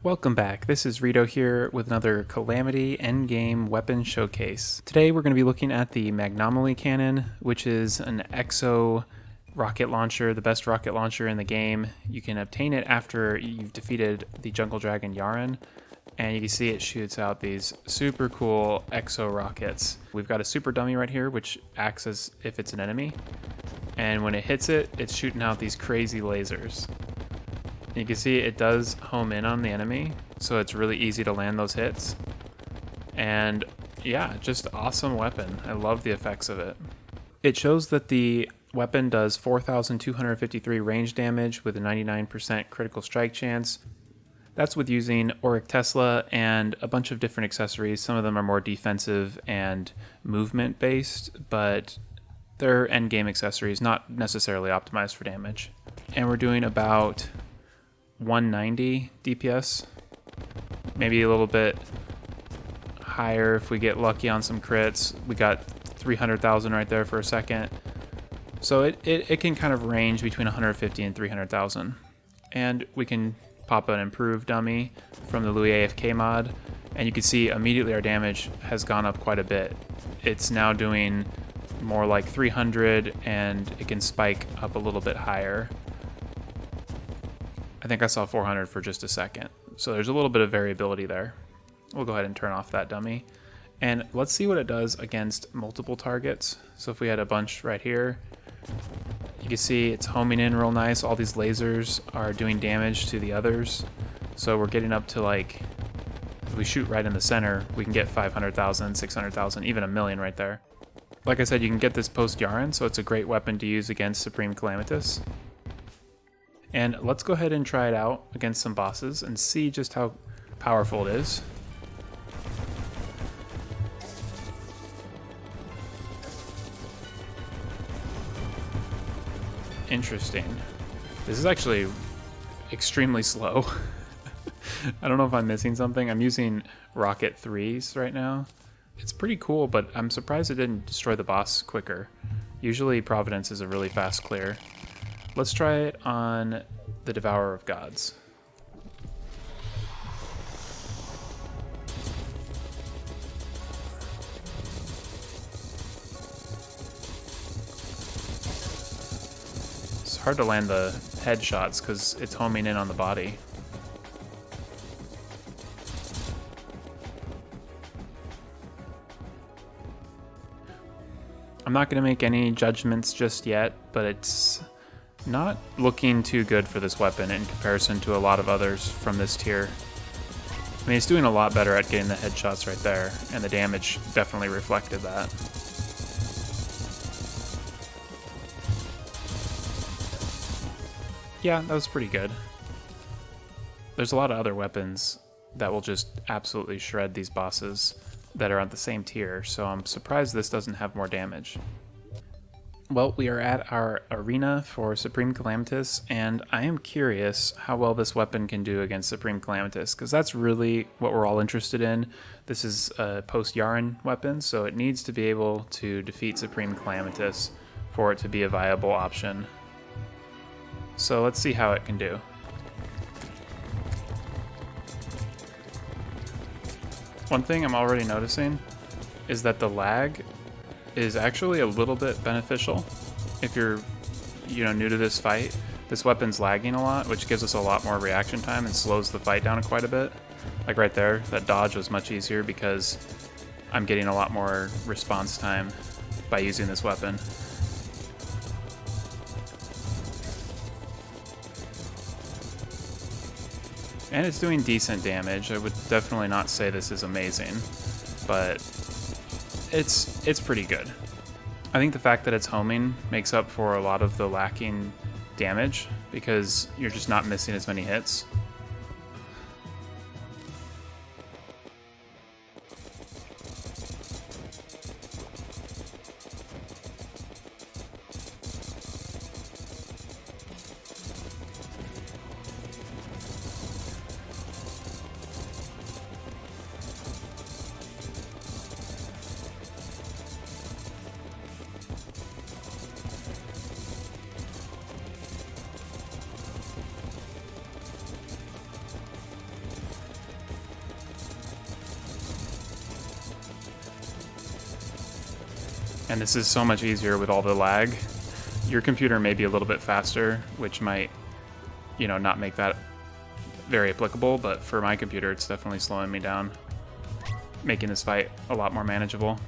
Welcome back. This is Rito here with another Calamity endgame weapon showcase. Today we're going to be looking at the Magnomaly Cannon, which is an exo rocket launcher, the best rocket launcher in the game. You can obtain it after you've defeated the jungle dragon Yharon, and you can see it shoots out these super cool exo rockets. We've got a super dummy right here, which acts as if it's an enemy, and when it hits it, it's shooting out these crazy lasers. You can see it does home in on the enemy, so it's really easy to land those hits. And yeah, just awesome weapon. I love the effects of it. It shows that the weapon does 4,253 range damage with a 99% critical strike chance. That's with using Auric Tesla and a bunch of different accessories. Some of them are more defensive and movement based, but they're endgame accessories, not necessarily optimized for damage. And we're doing about 190 DPS, maybe a little bit higher if we get lucky on some crits. We got 300,000 right there for a second, so it can kind of range between 150 and 300,000. And we can pop an improved dummy from the Louis AFK mod, and you can see immediately our damage has gone up quite a bit. It's now doing more like 300, and it can spike up a little bit higher. I think I saw 400 for just a second. So there's a little bit of variability there. We'll go ahead and turn off that dummy. And let's see what it does against multiple targets. So if we had a bunch right here, you can see it's homing in real nice. All these lasers are doing damage to the others. So we're getting up to, like, if we shoot right in the center, we can get 500,000, 600,000, even a million right there. Like I said, you can get this post Yharon, so it's a great weapon to use against Supreme Calamitas. And let's go ahead and try it out against some bosses and see just how powerful it is. Interesting. This is actually extremely slow. I don't know if I'm missing something. I'm using Rocket 3s right now. It's pretty cool, but I'm surprised it didn't destroy the boss quicker. Usually Providence is a really fast clear. Let's try it on the Devourer of Gods. It's hard to land the headshots because it's homing in on the body. I'm not going to make any judgments just yet, but it's not looking too good for this weapon in comparison to a lot of others from this tier. I mean, it's doing a lot better at getting the headshots right there, and the damage definitely reflected that. Yeah, that was pretty good. There's a lot of other weapons that will just absolutely shred these bosses that are on the same tier, so I'm surprised this doesn't have more damage. Well, we are at our arena for Supreme Calamitas, and I am curious how well this weapon can do against Supreme Calamitas, because that's really what we're all interested in. This is a post-Yharon weapon, so it needs to be able to defeat Supreme Calamitas for it to be a viable option. So let's see how it can do. One thing I'm already noticing is that the lag is actually a little bit beneficial. If you're, new to this fight, this weapon's lagging a lot, which gives us a lot more reaction time and slows the fight down quite a bit. Like right there, that dodge was much easier because I'm getting a lot more response time by using this weapon. And it's doing decent damage. I would definitely not say this is amazing, but it's pretty good. I think the fact that it's homing makes up for a lot of the lacking damage because you're just not missing as many hits. And this is so much easier with all the lag. Your computer may be a little bit faster, which might, you know, not make that very applicable, but for my computer, it's definitely slowing me down, making this fight a lot more manageable.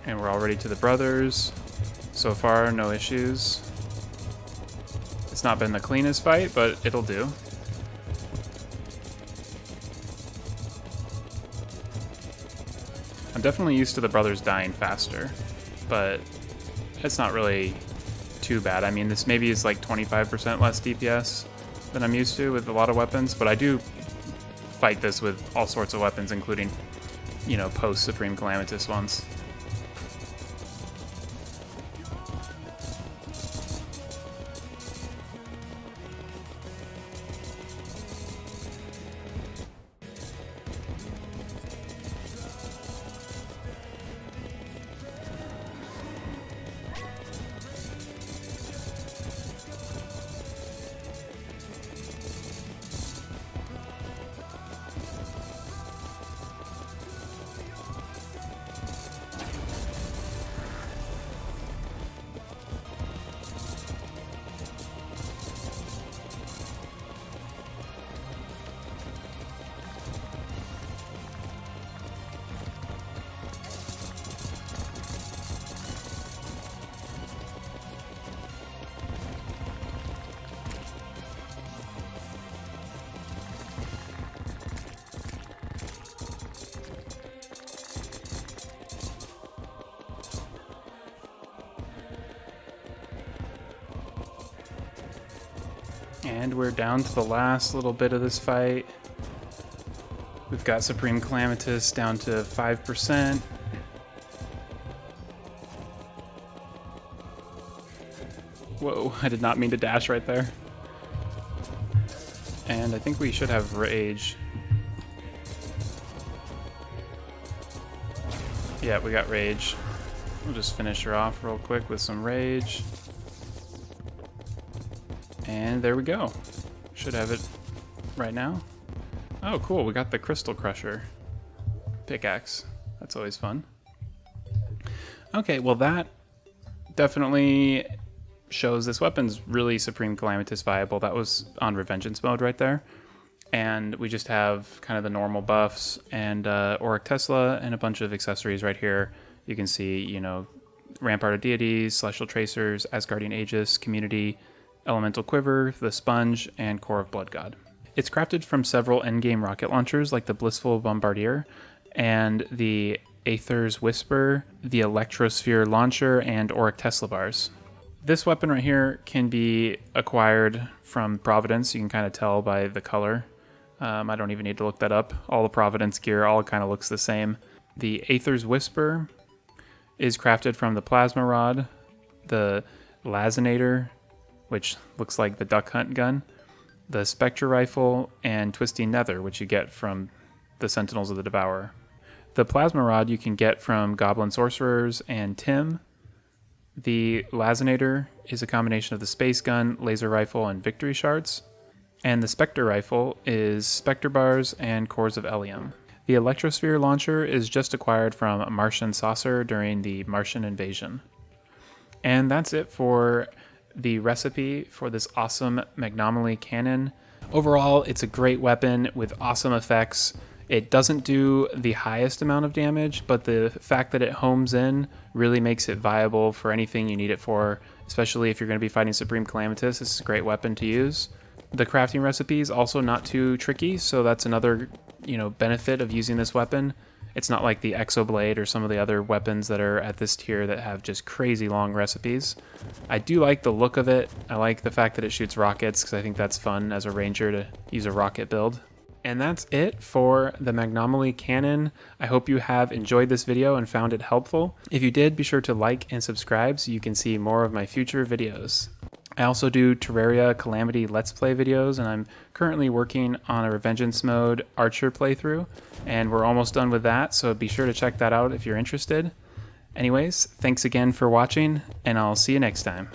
And we're already to the brothers. So far, no issues. It's not been the cleanest fight, but it'll do. I'm definitely used to the brothers dying faster, but it's not really too bad. I mean, this maybe is like 25% less DPS than I'm used to with a lot of weapons, but I do fight this with all sorts of weapons, including, you know, post-Supreme Calamitas ones. And we're down to the last little bit of this fight. We've got Supreme Calamitas down to 5%. Whoa, I did not mean to dash right there. And I think we should have Rage. Yeah, we got Rage. We'll just finish her off real quick with some Rage. And there we go. Should have it right now. Oh, cool. We got the Crystal Crusher pickaxe. That's always fun. Okay, well that definitely shows this weapon's really Supreme Calamitas viable. That was on Revengeance Mode right there. And we just have kind of the normal buffs and Auric Tesla and a bunch of accessories right here. You can see, you know, Rampart of Deities, Celestial Tracers, Asgardian Aegis, Community, Elemental Quiver, the Sponge, and Core of Blood God. It's crafted from several endgame rocket launchers like the Blissful Bombardier and the Aether's Whisper, the Electrosphere Launcher, and Auric Tesla Bars. This weapon right here can be acquired from Providence. You can kind of tell by the color. I don't even need to look that up. All the Providence gear all kind of looks the same. The Aether's Whisper is crafted from the Plasma Rod, the Lazinator, which looks like the Duck Hunt gun, the Spectre Rifle, and Twisting Nether, which you get from the Sentinels of the Devourer. The Plasma Rod you can get from Goblin Sorcerers and Tim. The Lazinator is a combination of the Space Gun, Laser Rifle, and Victory Shards. And the Spectre Rifle is Spectre Bars and Cores of Elium. The Electrosphere Launcher is just acquired from Martian Saucer during the Martian invasion. And that's it for the recipe for this awesome Magnomaly Cannon. Overall, it's a great weapon with awesome effects. It doesn't do the highest amount of damage, but the fact that it homes in really makes it viable for anything you need it for, especially if you're going to be fighting Supreme Calamitas. This is a great weapon to use. The crafting recipe is also not too tricky, so that's another, benefit of using this weapon. It's not like the Exoblade or some of the other weapons that are at this tier that have just crazy long recipes. I do like the look of it. I like the fact that it shoots rockets because I think that's fun as a ranger to use a rocket build. And that's it for the Magnomaly Cannon. I hope you have enjoyed this video and found it helpful. If you did, be sure to like and subscribe so you can see more of my future videos. I also do Terraria Calamity Let's Play videos, and I'm currently working on a Revengeance Mode Archer playthrough, and we're almost done with that, so be sure to check that out if you're interested. Anyways, thanks again for watching, and I'll see you next time.